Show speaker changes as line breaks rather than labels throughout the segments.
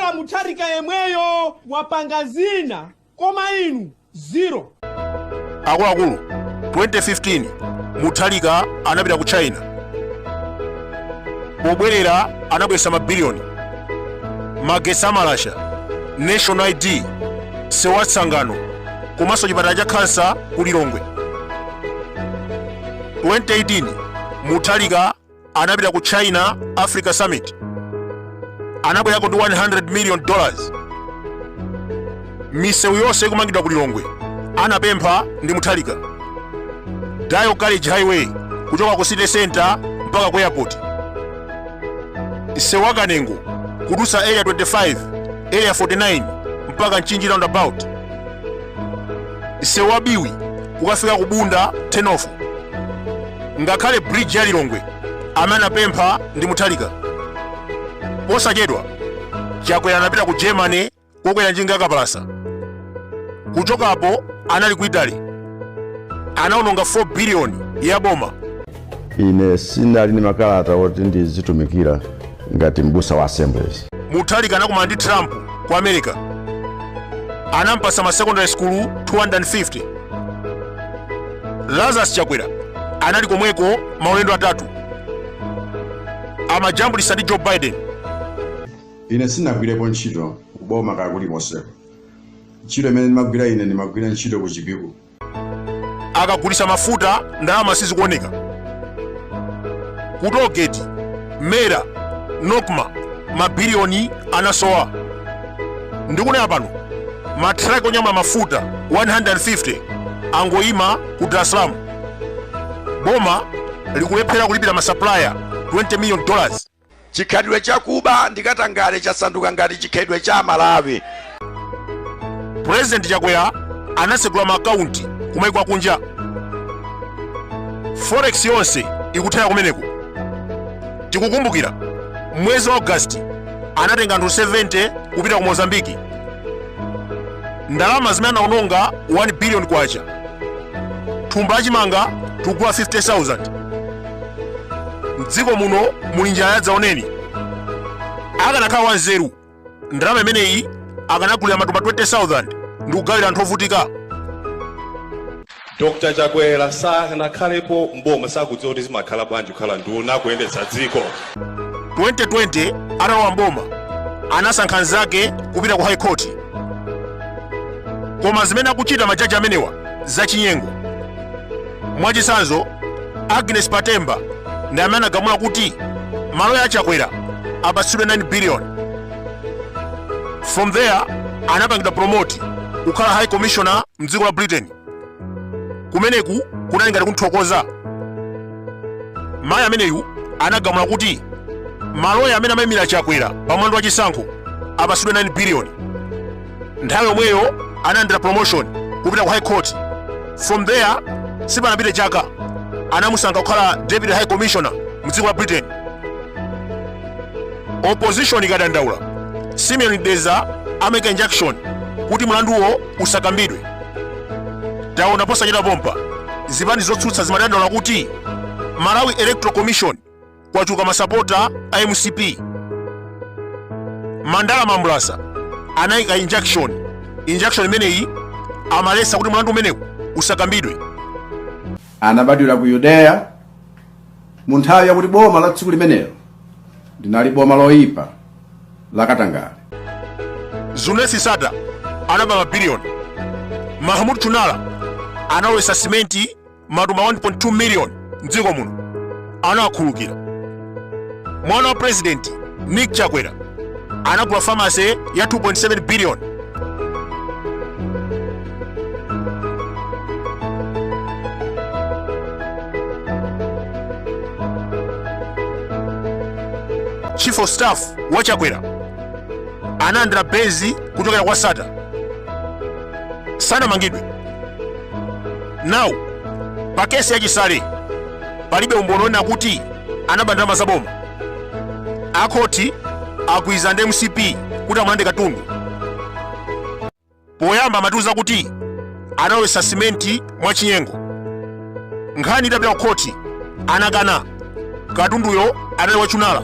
Mpaka Mutharika yemweyo mwapanga zina koma inu zero.
Akuluakulu, 2015 Mutharika anapita ku China. Pobwerera anabwesa mabiliyoni, magesi amalasha, National ID, sewatsangano, komanso chipatala cha khansa ku Lilongwe. 2018 Mutharika anapita ku China Africa Summit. Anabwerako ndi $100 million. Misewu yonse ikumangidwa ku Lilongwe anapempha ndi Mutharika. Dayo College Highway kuchoka ku City Center mpaka ku airport. Sewa Kanengo kudusa area 25, area 49 mpaka Nchinji roundabout. Sewa Biwi kukafika ku Bunda 10 off. Ngakhale bridge ya Lilongwe amene anapempha ndi Mutharika. Posachedwa Chakwera anapita ku Germany kokwera njinga ya kapalasa. Kuchokapo anali ku Italy. Anaononga 4 billion ya boma.
Ine sinali ndi makalata oti ndizitumikira ngati mbusa wa assemblies.
Mutharika anakumana ndi Trump ku America. Anampasa ma secondary school 250. Lazarus Chakwera anali komweko maulendo atatu. Amajambulisa ndi Joe Biden.
Ine sinagwirepo ntchito kuboma kakuliponse. Ntchito imene ndimagwira ine ndimagwira ntchito ku Chipiko.
Akagulisa mafuta ndalama sizikuoneka. Ku Tolgate, Mera, Nokma, mabiliyoni anasowa. Ndikunena pano matraki onyamula mafuta 150 angoima ku Dar es Salaam. Boma likulephera kulipira masupplier $20 million.
Chikhalidwe cha Kuba ndikatangale chasanduka ngati chikhalidwe cha Malawi.
President Chakwera anasegula maakaunti kumaiko kunja. Forex yonse ikuthera kumeneko. Tikukumbukira mwezi wa August anatenga anthu 70 kupita ku Mozambique. Ndalama zimene anaononga 1 billion kwacha. Thumba achimanga tukugula 50,000. Mdziko muno muli njala yadzaoneni. Akanakhala wanzeru ndalama imeneyi akanagulira matumba 20,000 ndi kugawira anthu ovutika.
Dr. Chakwera sanakhalepo mboma sakudziwa kuti zimakhala bwanji kukhala nduna kuyendetsa dziko.
2020 atalowa mboma anasankha nzake kupita ku High Court. Koma zimene akuchita majaji amenewa zachinyengo. Mwachisanzo Agnes Patemba ndi amene anagamula kuti malo ya Chakwera apatsidwe 9 billion. From there anapangidwa promote kukhala High Commissioner mdziko la Britain. Kumeneku kunali ngati kunthokoza. Mayi ameneyu anagamula kuti maloya amene amayimira Chakwera pamwando wa chisankho apatsidwe 9 billion. Nthawi yomweyo analandira promotion kupita ku High Court. From there sipanapite chaka anamusankha kukhala Deputy High Commissioner mdziko la Britain. Opposition ikadandaula, Simeon Deza ameka injunction kuti mlanduwo usakambidwe. Taona posachita pompa zipani zotsutsa zimadandaula kuti Malawi Electoral Commission kwachuka masapota a MCP. Mandala Mambrasa anayika injunction imeneyi amalesa kuti mlandu umenewu usakambidwe.
Anabadwira ku Yudeya mu nthawi yakuti boma la tsiku limenelo linali boma loyipa la Katangale.
Zunesi Sata anaba mabiliyoni. Mahmud Chunala analowesa simenti matumba 1.2 million mdziko muno anawakhulukira. Mwana wa President Nick Chakwera anagula famasi ya 2.7 billion. Chief of Staff wa Chakwera analandira bezi kuchokera kwa Sata. Sanamangidwe. Now pa kesi ya Chisale palibe umboni onena kuti anaba ndalama za boma. Akhoti akwiza ndi MCP kuti amulande katundu. Poyamba amatiuza kuti analowesa simenti mwachinyengo. Nkhani itapita ku khoti anakana katunduyo anali wa Chunala.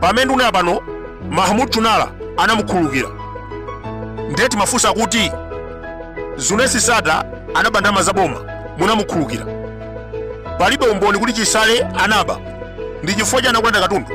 Pamene unena pano Mahmud Chunala anamukhululukira. Ndeti mafunsa kuti Zunesi Sata anaba ndalama za boma munamukhululukira. Palibe umboni kuti Chisale anaba ndi chifukwa anakulanda katundu.